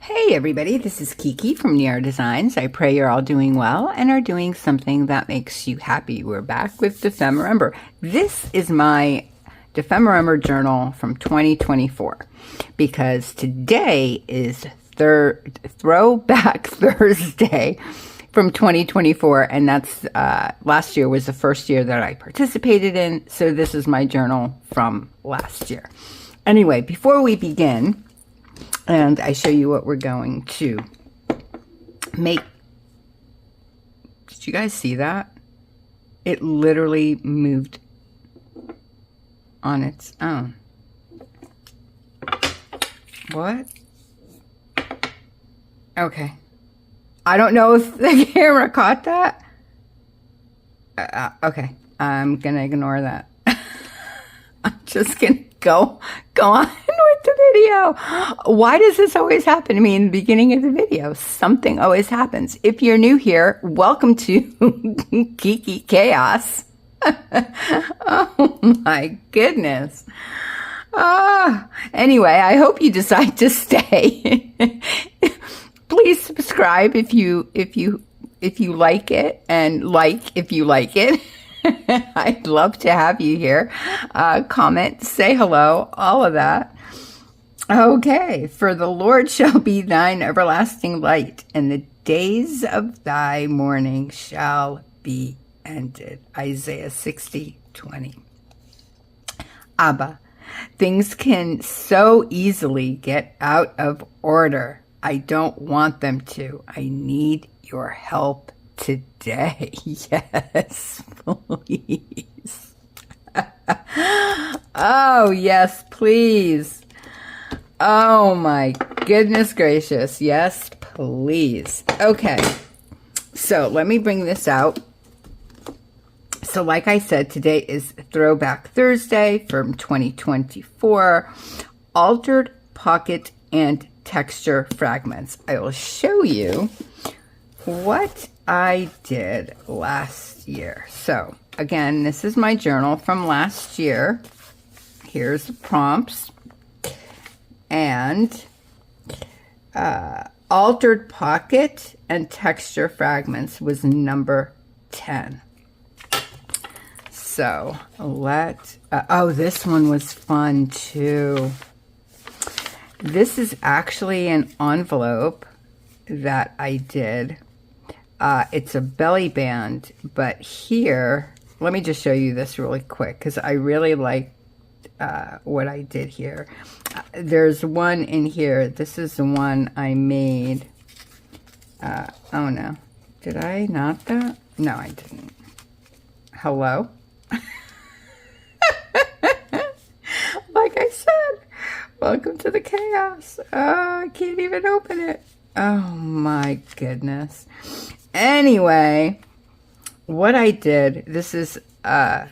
Hey everybody, this is Kiki from Niar Designs. I pray you're all doing well and are doing something that makes you happy. We're back with December. This is my December journal from 2024 because today is Throwback Thursday from 2024, and that's last year was the first year that I participated in, so this is my journal from last year. Anyway, before we begin, and I show you what we're going to make. Did you guys see that? It literally moved on its own. What? Okay. I don't know if the camera caught that. Okay. I'm going to ignore that. I'm just going to go on with the video. Why does this always happen to me in the beginning of the video? Something always happens. If you're new here, welcome to Kiki Chaos. Oh my goodness. Anyway, I hope you decide to stay. Please subscribe if you like it, and like if you like it. I'd love to have you here. Comment, say hello, all of that. Okay, for the Lord shall be thine everlasting light, and the days of thy mourning shall be ended. Isaiah 60:20. Abba, things can so easily get out of order. I don't want them to. I need your help today. Yes, please. Oh, yes, please. Oh, my goodness gracious. Yes, please. Okay, so let me bring this out. So like I said, today is Throwback Thursday from 2024. Altered pocket and texture fragments. I will show you what I did last year. So again, this is my journal from last year. Here's the prompts. And altered pocket and texture fragments was number 10. So oh, this one was fun too. This is actually an envelope that I did. It's a belly band, but here, let me just show you this really quick because I really like what I did here. There's one in here. This is the one I made. Oh no, did I not that? No, I didn't. Hello? Like I said, welcome to the chaos. Oh, I can't even open it. Oh my goodness. Anyway, what I did, this is a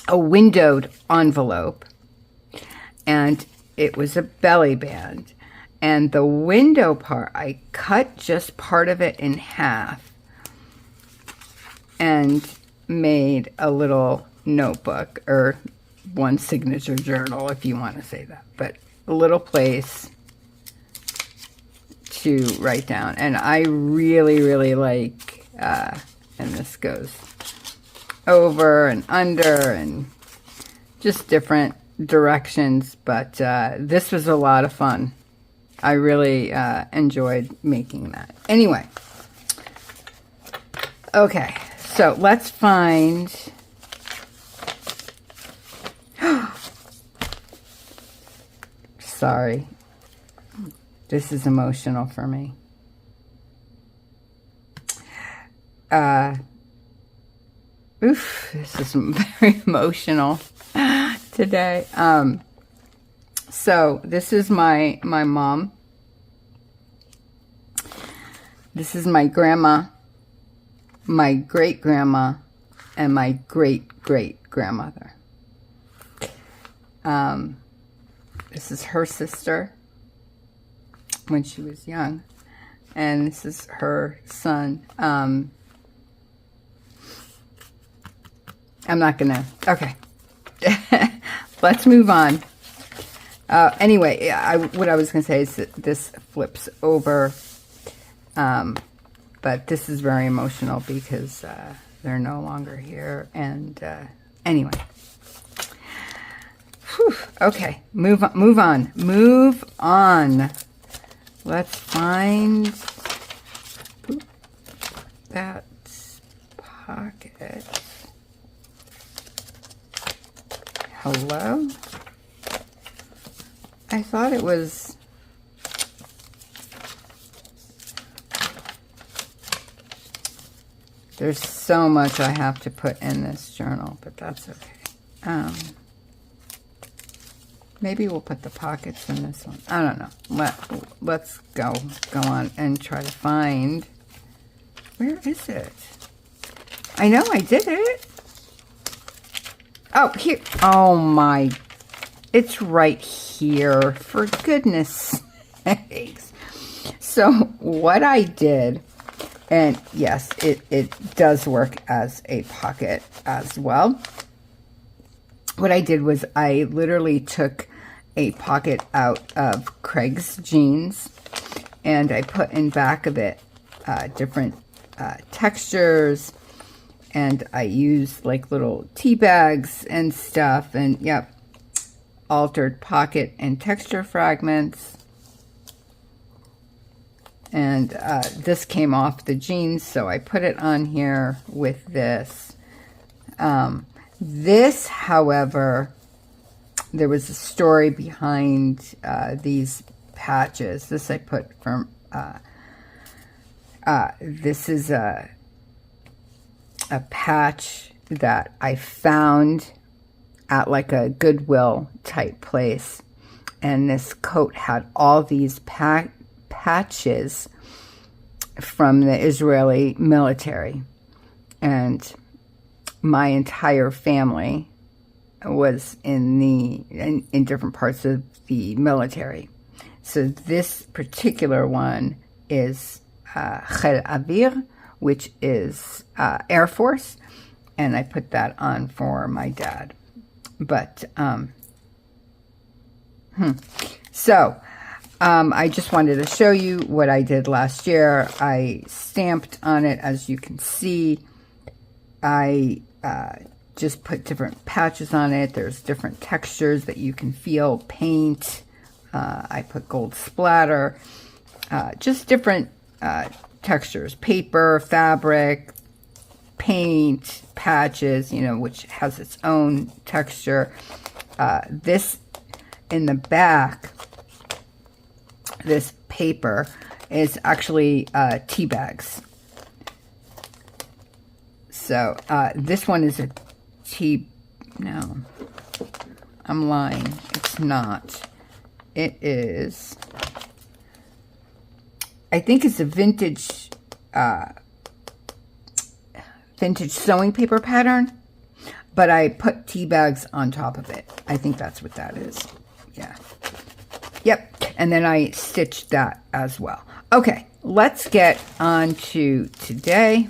windowed envelope, and it was a belly band. And the window part, I cut just part of it in half and made a little notebook, or one signature journal if you want to say that, but a little place to write down. And I really like, and this goes over and under and just different directions, but this was a lot of fun. I really enjoyed making that. Anyway, okay, so let's find, sorry, this is emotional for me. This is very emotional today. So this is my mom. This is my grandma, my great-grandma, and my great-great-grandmother. This is her sister when she was young, and this is her son. I'm not gonna, okay. Let's move on. Anyway, what I was going to say is that this flips over, but this is very emotional because they're no longer here. And anyway, whew, okay, move on. Let's find that pocket. Hello? I thought it was... There's so much I have to put in this journal, but that's okay. Maybe we'll put the pockets in this one. I don't know. Let's go on and try to find... Where is it? I know I did it. Oh, here. Oh, my... It's right here, for goodness sakes. So what I did, and yes, it does work as a pocket as well. What I did was I literally took a pocket out of Craig's jeans, and I put in back of it different textures, and I used like little tea bags and stuff, and yep. Altered pocket and texture fragments, and this came off the jeans, so I put it on here with this. This, however, there was a story behind these patches. This I put from this is a patch that I found at like a Goodwill type place, and this coat had all these patches from the Israeli military, and my entire family was in different parts of the military. So this particular one is Chel Avir, which is Air Force, and I put that on for my dad. But, so, I just wanted to show you what I did last year. I stamped on it, as you can see. I just put different patches on it. There's different textures that you can feel. Paint. I put gold splatter. Just different textures. Paper, fabric, paint, patches, you know, which has its own texture. This in the back, this paper is actually tea bags. So this one is a tea, no, I'm lying, it's not. It is, I think it's a vintage sewing paper pattern, but I put tea bags on top of it. I think that's what that is. Yeah. Yep. And then I stitched that as well. Okay, let's get on to today,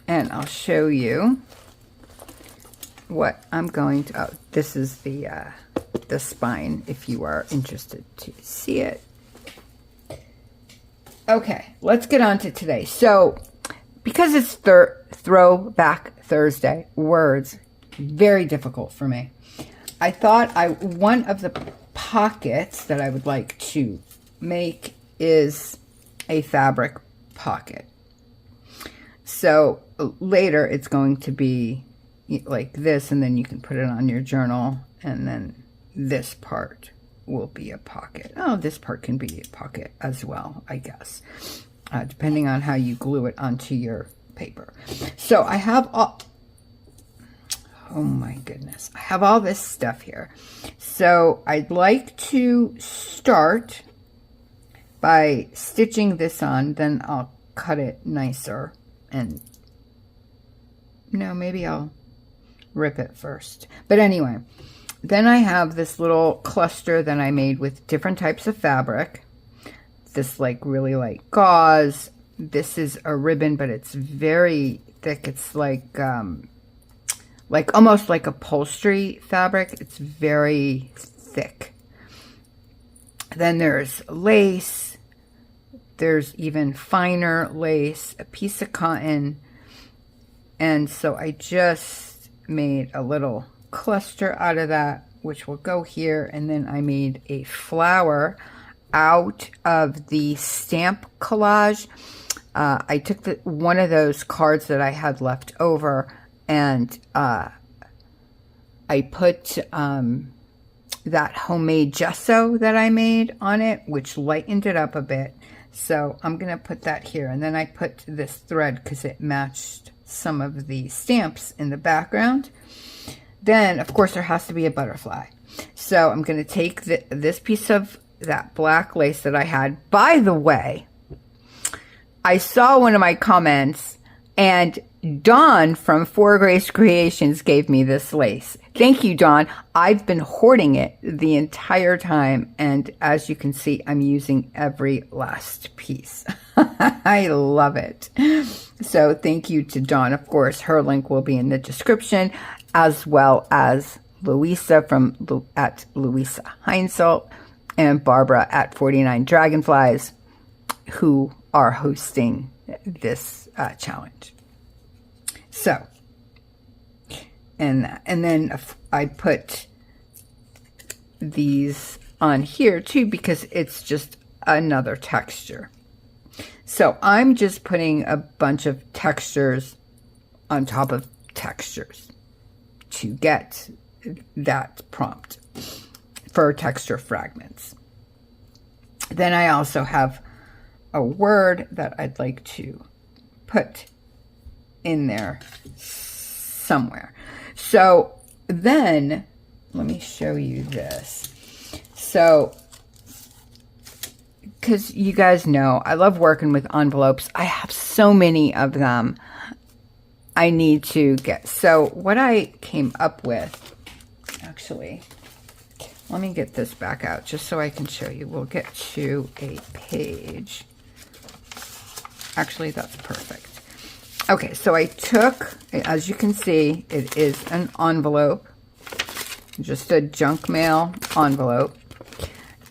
and I'll show you what I'm going to, oh, this is the spine if you are interested to see it. Okay, let's get on to today. So, because it's Throwback Thursday, words, very difficult for me. I thought one of the pockets that I would like to make is a fabric pocket. So later it's going to be like this, and then you can put it on your journal, and then this part will be a pocket. Oh, this part can be a pocket as well, I guess, depending on how you glue it onto your paper. So I have all, oh my goodness, I have all this stuff here. So I'd like to start by stitching this on, then I'll cut it nicer, and no, maybe I'll rip it first. But anyway, then I have this little cluster that I made with different types of fabric. This like really light gauze. This is a ribbon, but it's very thick. It's like like almost like upholstery fabric. It's very thick. Then there's lace. There's even finer lace, a piece of cotton. And so I just made a little cluster out of that, which will go here. And then I made a flower out of the stamp collage. I took one of those cards that I had left over, and I put that homemade gesso that I made on it, which lightened it up a bit. So I'm going to put that here. And then I put this thread because it matched some of the stamps in the background. Then, of course, there has to be a butterfly. So I'm going to take this piece of that black lace that I had. By the way, I saw one of my comments, and Dawn from Four Grace Creations gave me this lace. Thank you, Dawn. I've been hoarding it the entire time, and as you can see, I'm using every last piece. I love it. So thank you to Dawn. Of course, her link will be in the description, as well as Louisa at Louisa Heinzel and Barbara at 49 Dragonflies, who are hosting this challenge. So, and then I put these on here too, because it's just another texture. So I'm just putting a bunch of textures on top of textures to get that prompt for texture fragments. Then I also have a word that I'd like to put in there somewhere. So then let me show you this. So, because you guys know I love working with envelopes. I have so many of them I need to get. So what I came up with, actually, let me get this back out just so I can show you. We'll get to a page. Actually, that's perfect. Okay, so I took, as you can see, it is an envelope, just a junk mail envelope,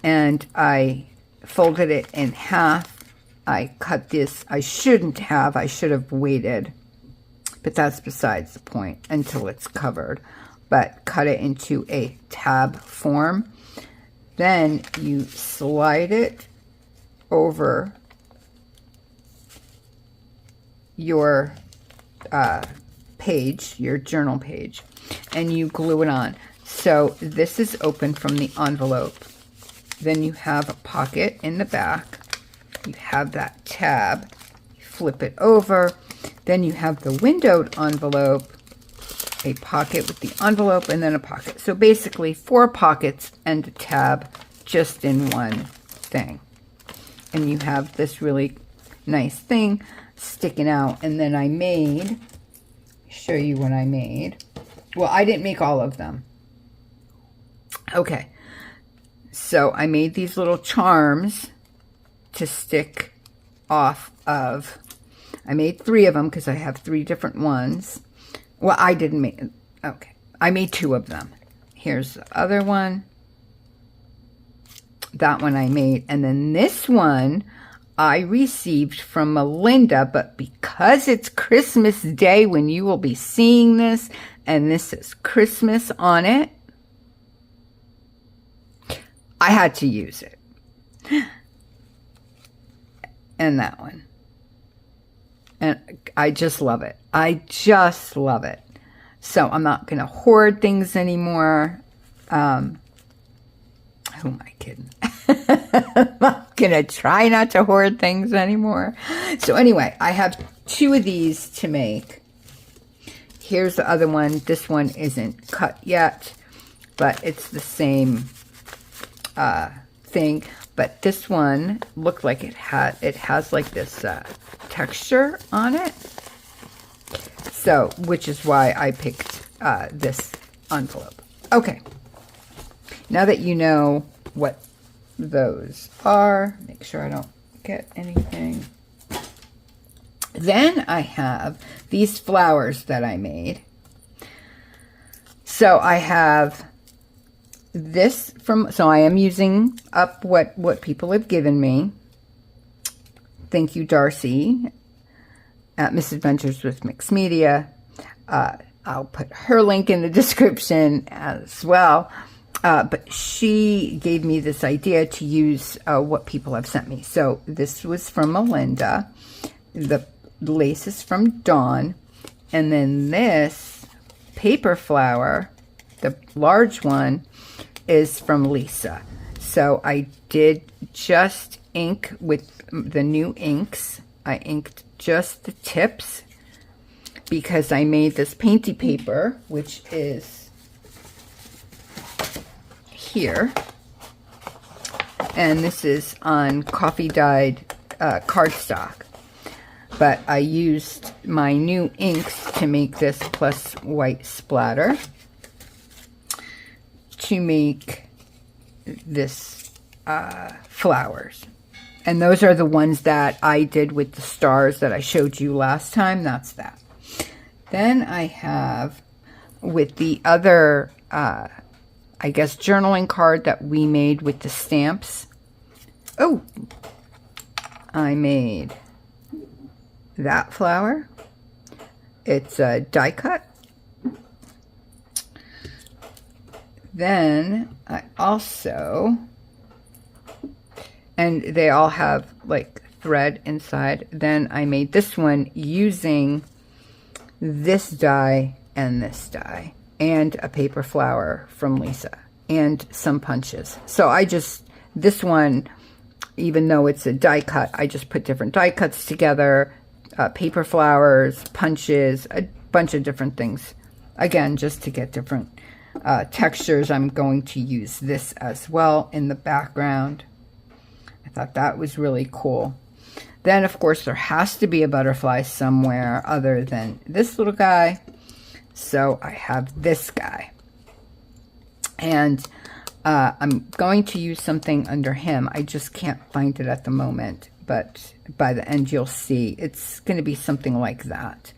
and I folded it in half. I cut this. I should have waited, but that's besides the point until it's covered. But cut it into a tab form. Then you slide it over your page, your journal page, and you glue it on. So this is open from the envelope. Then you have a pocket in the back. You have that tab. You flip it over. Then you have the windowed envelope, a pocket with the envelope, and then a pocket. So basically 4 pockets and a tab just in one thing. And you have this really nice thing sticking out. And then I made, show you what I made. Well, I didn't make all of them. Okay. So I made these little charms to stick off of. I made 3 of them because I have 3 different ones. Well, I didn't make, okay. I made 2 of them. Here's the other one. That one I made. And then this one I received from Melinda, but because it's Christmas Day when you will be seeing this, and this is Christmas on it, I had to use it. And that one. And I just love it. I just love it. So I'm not going to hoard things anymore. Who am I kidding? I'm going to try not to hoard things anymore. So anyway, I have 2 of these to make. Here's the other one. This one isn't cut yet, but it's the same thing. But this one looked like it has like this texture on it. So, which is why I picked this envelope. Okay. Now that you know what those are, make sure I don't get anything. Then I have these flowers that I made. So I have this so I am using up what people have given me. Thank you, Darcy, at Misadventures with Mixed Media. I'll put her link in the description as well. But she gave me this idea to use what people have sent me. So this was from Melinda. The lace is from Dawn. And then this paper flower, the large one, is from Lisa. So I did just ink with the new inks. I inked just the tips because I made this painty paper, which is here. And this is on coffee dyed cardstock. But I used my new inks to make this, plus white splatter, to make this flowers. And those are the ones that I did with the stars that I showed you last time. That's that. Then I have, with the other, I guess, journaling card that we made with the stamps. Oh, I made that flower. It's a die cut. Then I also, and they all have like thread inside. Then I made this one using this die and this die and a paper flower from Lisa and some punches. So I just, this one, even though it's a die cut, I just put different die cuts together, paper flowers, punches, a bunch of different things. Again, just to get different textures. I'm going to use this as well in the background. I thought that was really cool. Then, of course, there has to be a butterfly somewhere other than this little guy. So I have this guy. And I'm going to use something under him. I just can't find it at the moment. But by the end, you'll see. It's going to be something like that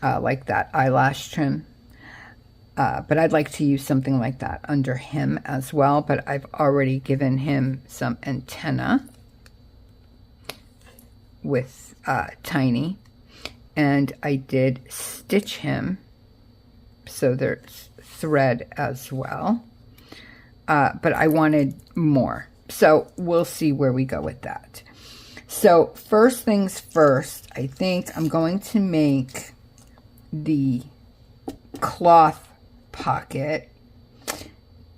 eyelash trim. But I'd like to use something like that under him as well. But I've already given him some antenna with Tiny. And I did stitch him. So there's thread as well. But I wanted more. So we'll see where we go with that. So first things first, I think I'm going to make the cloth pocket,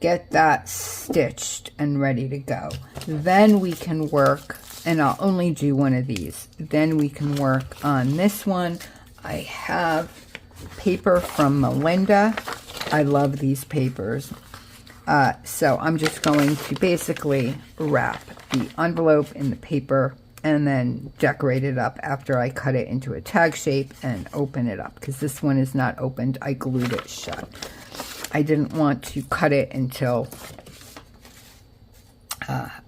get that stitched and ready to go. Then we can work, and I'll only do one of these. Then we can work on this one. I have paper from Melinda. I love these papers. So I'm just going to basically wrap the envelope in the paper and then decorate it up after I cut it into a tag shape and open it up, because this one is not opened. I glued it shut. I didn't want to cut it until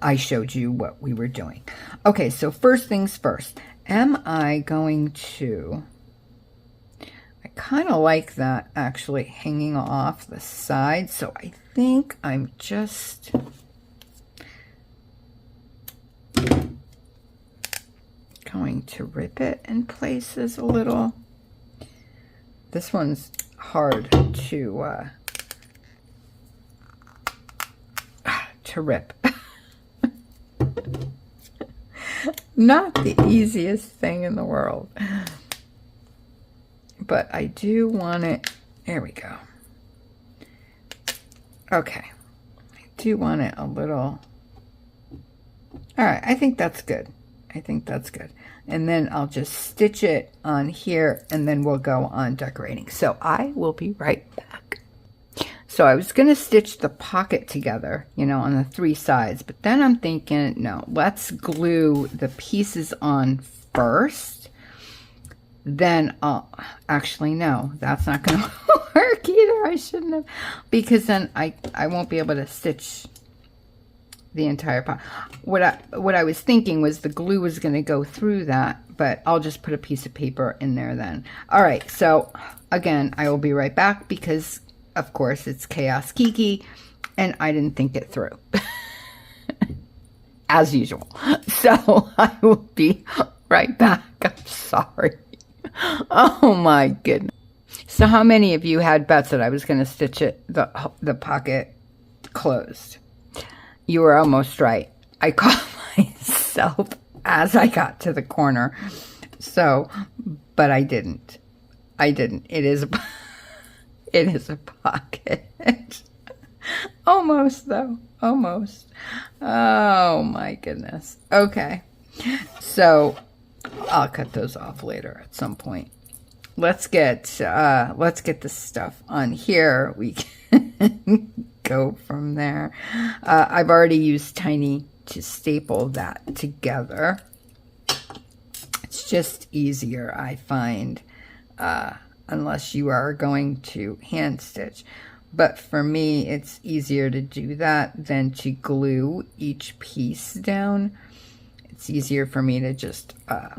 I showed you what we were doing. Okay, so first things first. Am I going to... I kind of like that actually hanging off the side, so I think I'm just... going to rip it in places a little. This one's hard to rip. Not the easiest thing in the world. But I do want it. There we go. Okay. I do want it a little. All right. I think that's good. I think that's good. And then I'll just stitch it on here and then we'll go on decorating. So I will be right back. So I was going to stitch the pocket together, you know, on the 3 sides. But then I'm thinking, no, let's glue the pieces on first. Then I'll, actually, no, that's not going to work either. I shouldn't have, because then I won't be able to stitch the entire pot. What I was thinking was the glue was going to go through that, but I'll just put a piece of paper in there then. All right, so again, I will be right back because of course, it's Chaos Kiki, and I didn't think it through. As usual. So I will be right back. I'm sorry. Oh my goodness. So how many of you had bets that I was going to stitch it, the pocket closed? You were almost right. I caught myself as I got to the corner. So, but I didn't. It is a pocket. Almost though. Almost. Oh my goodness. Okay. So I'll cut those off later at some point. Let's get this stuff on here. We can go from there. I've already used Tiny to staple that together. It's just easier, I find, unless you are going to hand stitch. But for me, it's easier to do that than to glue each piece down. It's easier for me to just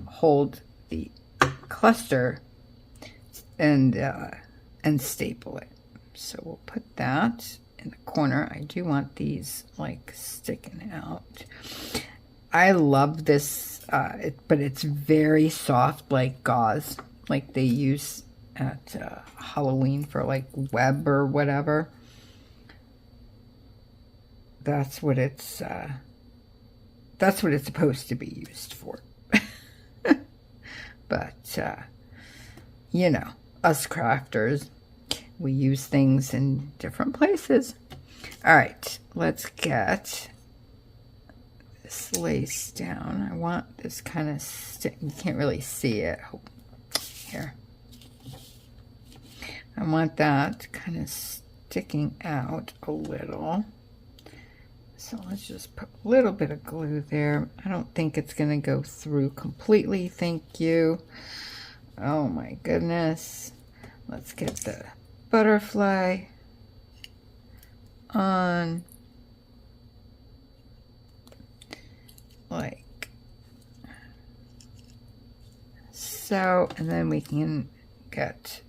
hold the cluster and staple it. So we'll put that in the corner. I do want these like sticking out. I love this, but it's very soft, like gauze, like they use at Halloween for like web or whatever. That's what it's supposed to be used for. But you know, us crafters, we use things in different places. All right, let's get this lace down. I want this kind of stick. You can't really see it. Here. I want that kind of sticking out a little. So let's just put a little bit of glue there. I don't think it's going to go through completely. Thank you. Oh my goodness. Let's get the butterfly on. Like so. And then we can get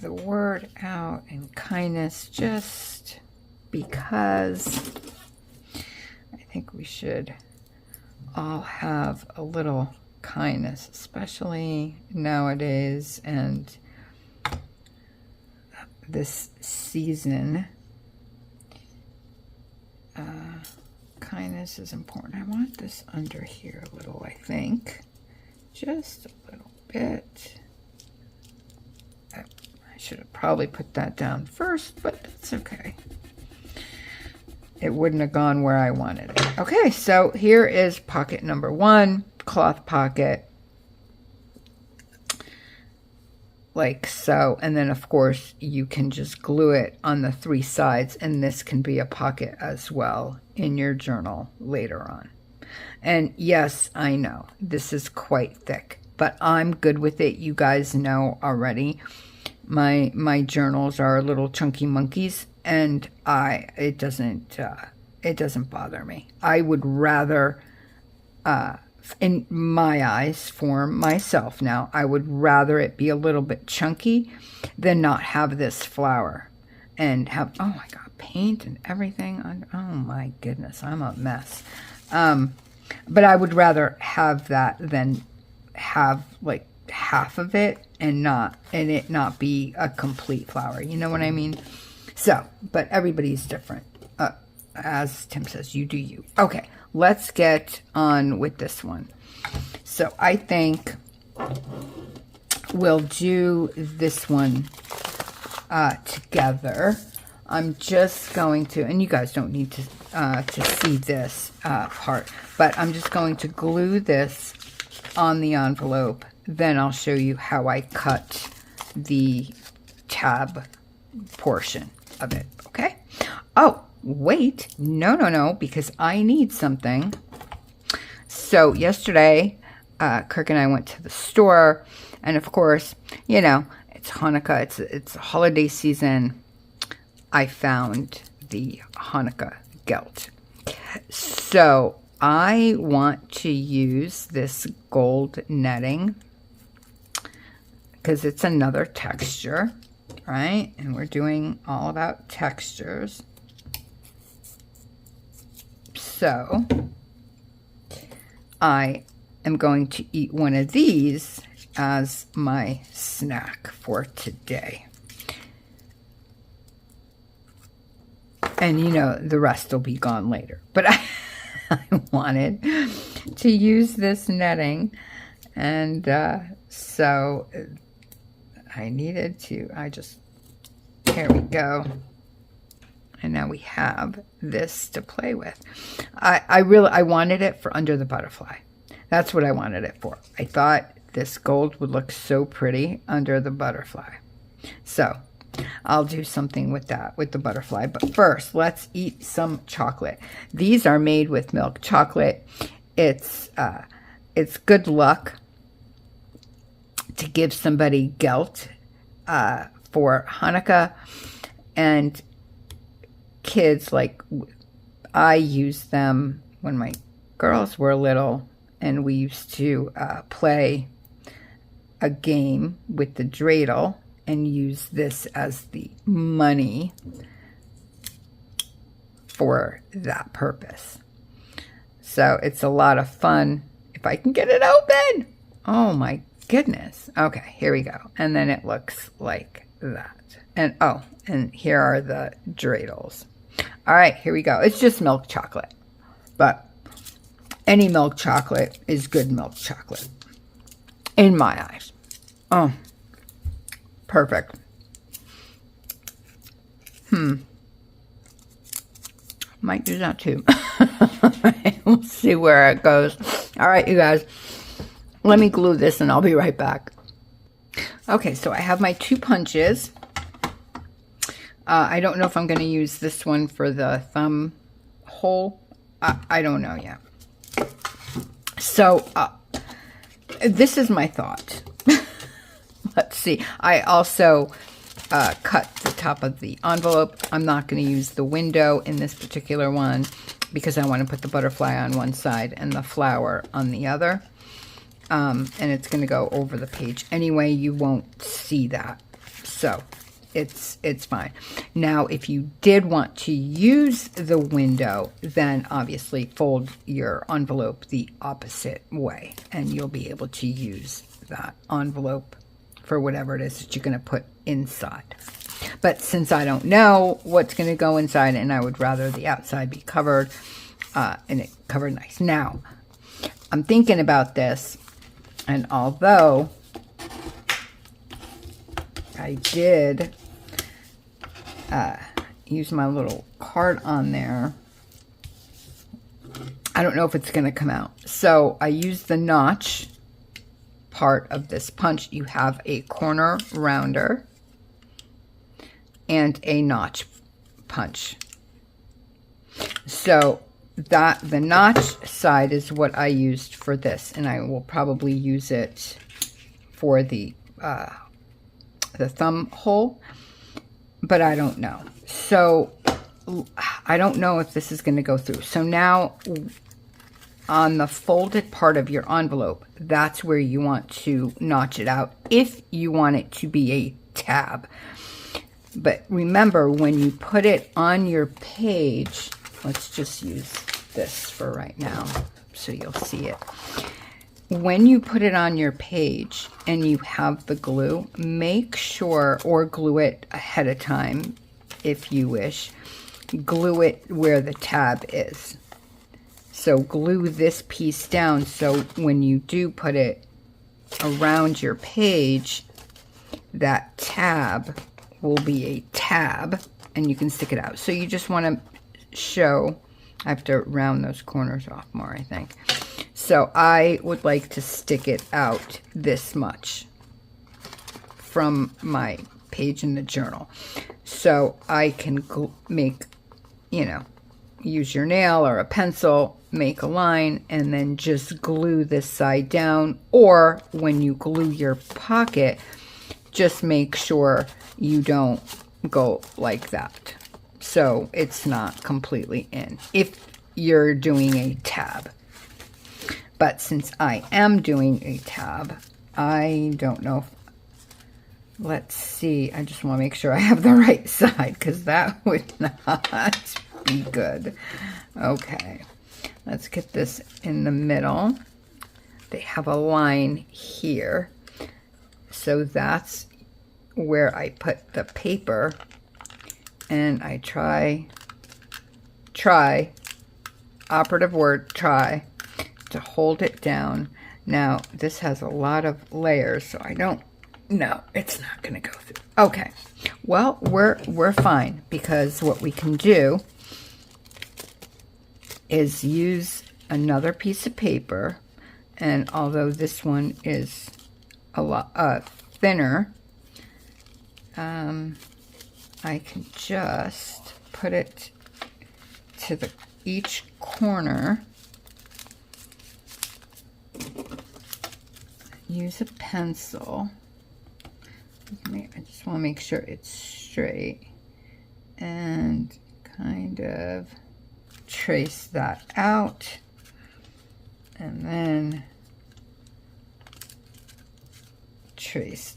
the word out and kindness, just because I think we should all have a little kindness, especially nowadays and this season. Kindness is important. I want this under here a little, I think, just a little bit. I should have probably put that down first, but it's okay. It wouldn't have gone where I wanted it. Okay, so here is pocket number 1, cloth pocket, like so. And then of course you can just glue it on the 3 sides, and this can be a pocket as well in your journal later on. And yes, I know this is quite thick, but I'm good with it. You guys know already. My journals are little chunky monkeys, and it doesn't bother me. I would rather, in my eyes, for myself now, I would rather it be a little bit chunky than not have this flower and have, oh my God, paint and everything. Oh my goodness, I'm a mess. But I would rather have that than have like half of it and it not be a complete flower. You know what I mean? So, but everybody's different. As Tim says, you do you. Okay, let's get on with this one. So I think we'll do this one together. I'm just going to, and you guys don't need to see this part, but I'm just going to glue this on the envelope. Then I'll show you how I cut the tab portion of it, okay? Oh, wait, no, because I need something. So yesterday, Kirk and I went to the store, and of course, you know, it's Hanukkah, it's a holiday season. I found the Hanukkah gelt. So I want to use this gold netting because it's another texture. right? And we're doing all about textures. So I am going to eat one of these as my snack for today. And you know, the rest will be gone later. But I wanted to use this netting, and so I needed to, here we go. And now we have this to play with. I wanted it for under the butterfly. That's what I wanted it for. I thought this gold would look so pretty under the butterfly. So I'll do something with that, with the butterfly. But first, let's eat some chocolate. These are made with milk chocolate. It's good luck to give somebody gelt for Hanukkah. And kids, like, I used them when my girls were little, and we used to play a game with the dreidel and use this as the money for that purpose. So it's a lot of fun if I can get it open. Oh my goodness. Okay, here we go. And then it looks like that. And oh, and here are the dreidels. All right, here we go. It's just milk chocolate, but any milk chocolate is good milk chocolate in my eyes. Oh, perfect. Might do that too. We'll see where it goes. All right, you guys, let me glue this and I'll be right back. Okay, so I have my 2 punches. I don't know if I'm going to use this one for the thumb hole. I don't know yet. So this is my thought. Let's see. I also cut the top of the envelope. I'm not going to use the window in this particular one because I want to put the butterfly on one side and the flower on the other. And it's going to go over the page. Anyway, you won't see that. So it's fine. Now, if you did want to use the window, then obviously fold your envelope the opposite way, and you'll be able to use that envelope for whatever it is that you're going to put inside. But since I don't know what's going to go inside, and I would rather the outside be covered, and it covered nice. Now, I'm thinking about this, and although I did use my little card on there, I don't know if it's going to come out. So I used the notch part of this punch. You have a corner rounder and a notch punch. So that the notch side is what I used for this, and I will probably use it for the thumb hole, but I don't know. So I don't know if this is going to go through. So now on the folded part of your envelope, that's where you want to notch it out if you want it to be a tab. But remember, when you put it on your page, let's just use this for right now so you'll see it. When you put it on your page and you have the glue, make sure, or glue it ahead of time if you wish, glue it where the tab is. So glue this piece down so when you do put it around your page, that tab will be a tab and you can stick it out. So you just want to show, I have to round those corners off more, I think. So I would like to stick it out this much from my page in the journal. So I can make, you know, use your nail or a pencil, make a line, and then just glue this side down. Or when you glue your pocket, just make sure you don't go like that, so it's not completely in if you're doing a tab. But since I am doing a tab, I don't know if Let's see. I just want to make sure I have the right side because that would not be good. Okay. Let's get this in the middle. They have a line here. So that's where I put the paper. And I try, operative word, try, to hold it down. Now, this has a lot of layers, so I don't, no, it's not going to go through. Okay, well, we're fine, because what we can do is use another piece of paper, and although this one is a lot thinner, I can just put it to each corner. Use a pencil. I just want to make sure it's straight and kind of trace that out, and then trace,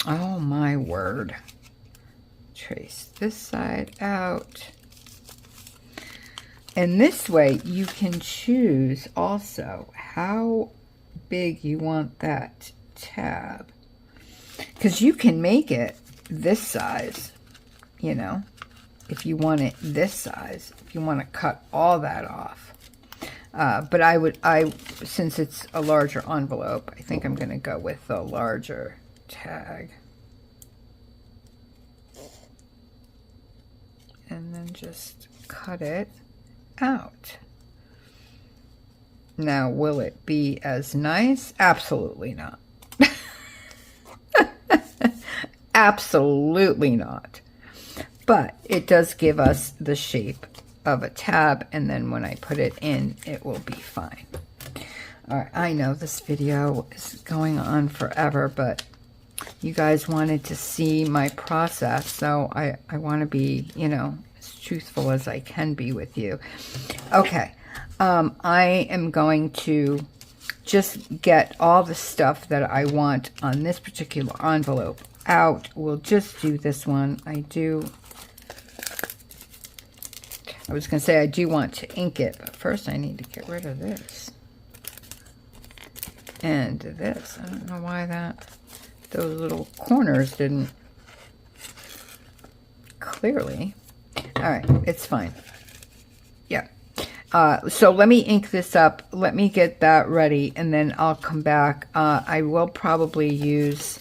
oh my word, trace this side out. And this way you can choose also how big you want that tab, because you can make it this size, you know, if you want it this size, if you want to cut all that off. But since it's a larger envelope, I think I'm going to go with the larger tag. And then just cut it out. Now, will it be as nice? Absolutely not. Absolutely not. But it does give us the shape of a tab, and then when I put it in, it will be fine. All right, I know this video is going on forever, but you guys wanted to see my process, so I want to be, you know, as truthful as I can be with you. Okay, I am going to just get all the stuff that I want on this particular envelope out. We'll just do this one. I was going to say I do want to ink it, but first I need to get rid of this. And this. I don't know why those little corners didn't clearly. All right, it's fine. Yeah. So let me ink this up. Let me get that ready, and then I'll come back. I will probably use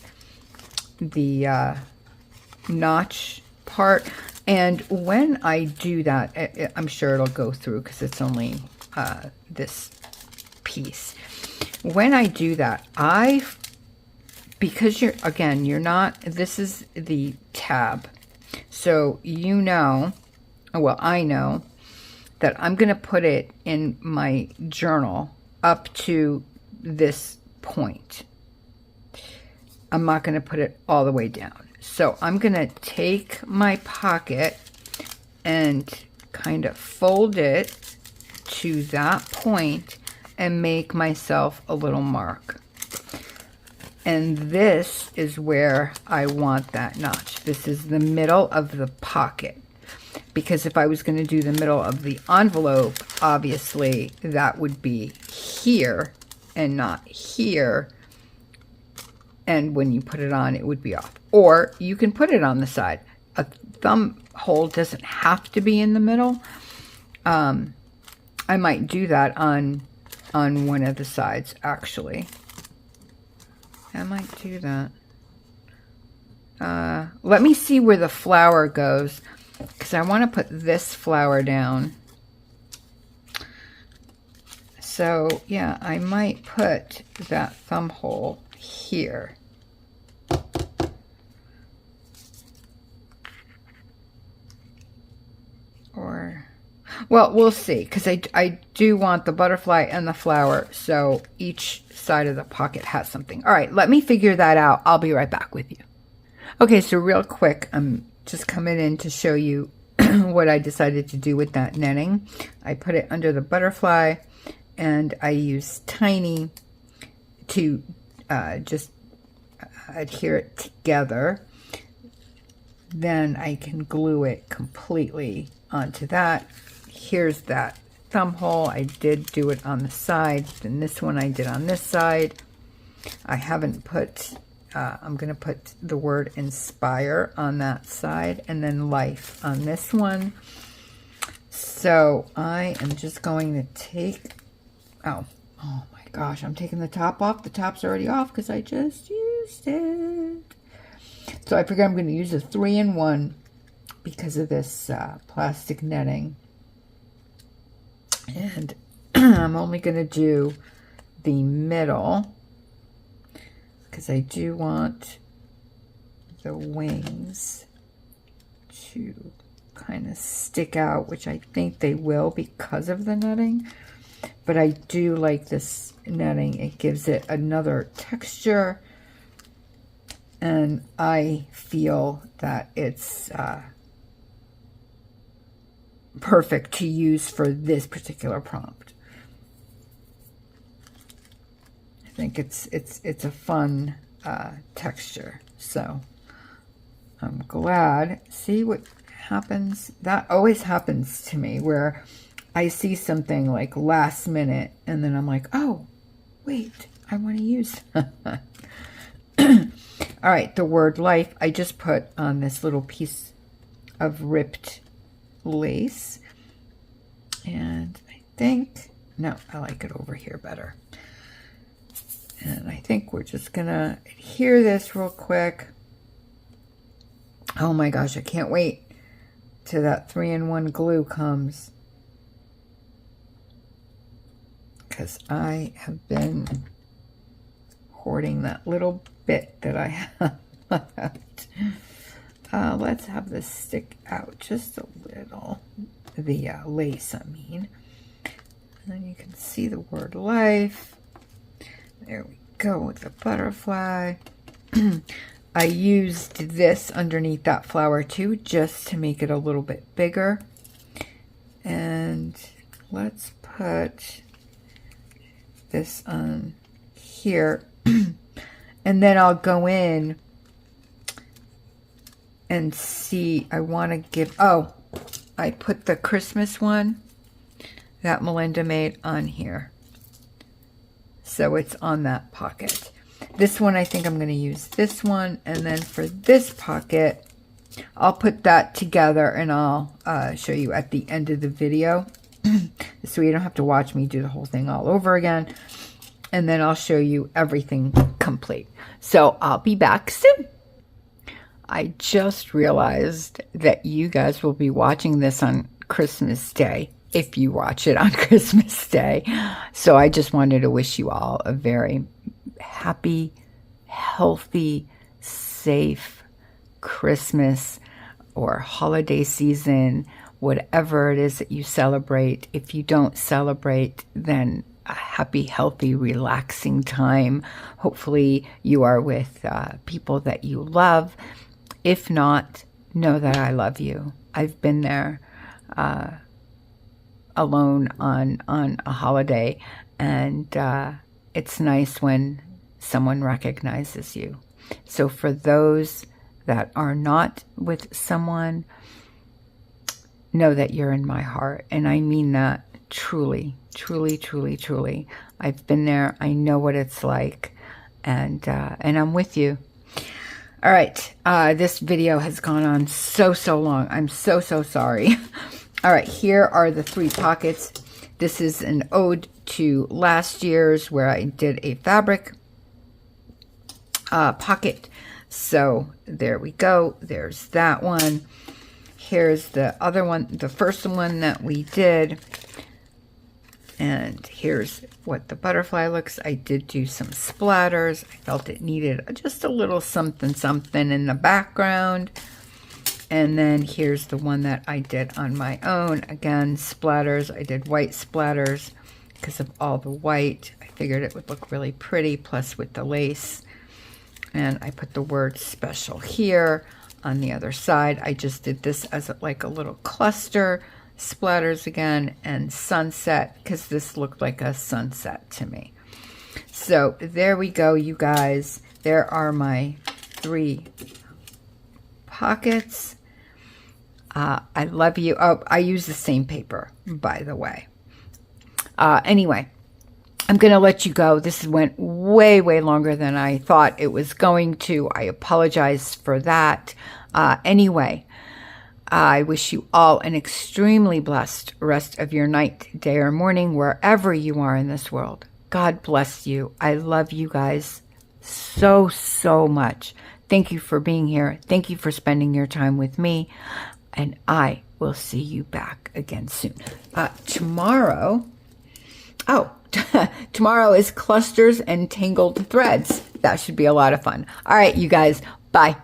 the notch part. And when I do that, I'm sure it'll go through because it's only this piece. When I do that, because you're not, this is the tab. So you know, well, I know that I'm going to put it in my journal up to this point. I'm not going to put it all the way down. So I'm going to take my pocket and kind of fold it to that point and make myself a little mark. And this is where I want that notch. This is the middle of the pocket. Because if I was going to do the middle of the envelope, obviously that would be here and not here. And when you put it on, it would be off. Or you can put it on the side. A thumb hole doesn't have to be in the middle. I might do that on one of the sides, actually. I might do that. Let me see where the flower goes, because I want to put this flower down. So, yeah, I might put that thumb hole here. Or, well, we'll see, because I do want the butterfly and the flower, so each side of the pocket has something. All right, let me figure that out. I'll be right back with you. Okay, so real quick, I'm just coming in to show you what I decided to do with that netting. I put it under the butterfly, and I used Tiny to just adhere it together, then I can glue it completely onto that. Here's that thumb hole. I did do it on the side. Then this one I did on this side. I haven't put, I'm going to put the word inspire on that side, and then life on this one. So I am just going to take, oh my gosh, I'm taking the top off. The top's already off because I just used it. So I figure I'm going to use a 3-in-1 because of this plastic netting. And I'm only going to do the middle because I do want the wings to kind of stick out, which I think they will because of the netting. But I do like this netting. It gives it another texture. And I feel that it's perfect to use for this particular prompt. I think it's a fun texture. So I'm glad. See what happens? That always happens to me where I see something like last minute and then I'm like, oh, wait, I want to use all right, the word life, I just put on this little piece of ripped lace. And I think, no, I like it over here better. And I think we're just going to adhere this real quick. Oh my gosh, I can't wait till that 3-in-1 glue comes. Because I have been hoarding that little bit that I have left. Let's have this stick out just a little. The lace, I mean. And then you can see the word life. There we go with the butterfly. I used this underneath that flower too, just to make it a little bit bigger. And let's put this on here. And then I'll go in and see, I want to give, oh, I put the Christmas one that Melinda made on here. So it's on that pocket. This one, I think I'm going to use this one. And then for this pocket, I'll put that together and I'll show you at the end of the video. So you don't have to watch me do the whole thing all over again. And then I'll show you everything complete. So I'll be back soon. I just realized that you guys will be watching this on Christmas Day, if you watch it on Christmas Day. So I just wanted to wish you all a very happy, healthy, safe Christmas or holiday season, whatever it is that you celebrate. If you don't celebrate, then a happy, healthy, relaxing time. Hopefully you are with people that you love. If not, know that I love you. I've been there alone on a holiday, and it's nice when someone recognizes you. So for those that are not with someone, know that you're in my heart. And I mean that truly, truly, truly, truly. I've been there. I know what it's like. And I'm with you. All right. This video has gone on so long. I'm so sorry. All right. Here are the 3 pockets. This is an ode to last year's where I did a fabric pocket. So there we go. There's that one. Here's the other one, the first one that we did. And here's what the butterfly looks. I did do some splatters. I felt it needed just a little something in the background. And then here's the one that I did on my own. Again, splatters. I did white splatters because of all the white. I figured it would look really pretty, plus with the lace. And I put the word special here. On the other side, I just did this as like a little cluster. Splatters again, and sunset, because this looked like a sunset to me. So there we go, you guys. There are my 3 pockets. I love you. Oh, I use the same paper, by the way. Anyway, I'm going to let you go. This went way, way longer than I thought it was going to. I apologize for that. Anyway, I wish you all an extremely blessed rest of your night, day, or morning, wherever you are in this world. God bless you. I love you guys so, so much. Thank you for being here. Thank you for spending your time with me. And I will see you back again soon. Tomorrow is clusters and tangled threads. That should be a lot of fun. All right, you guys. Bye.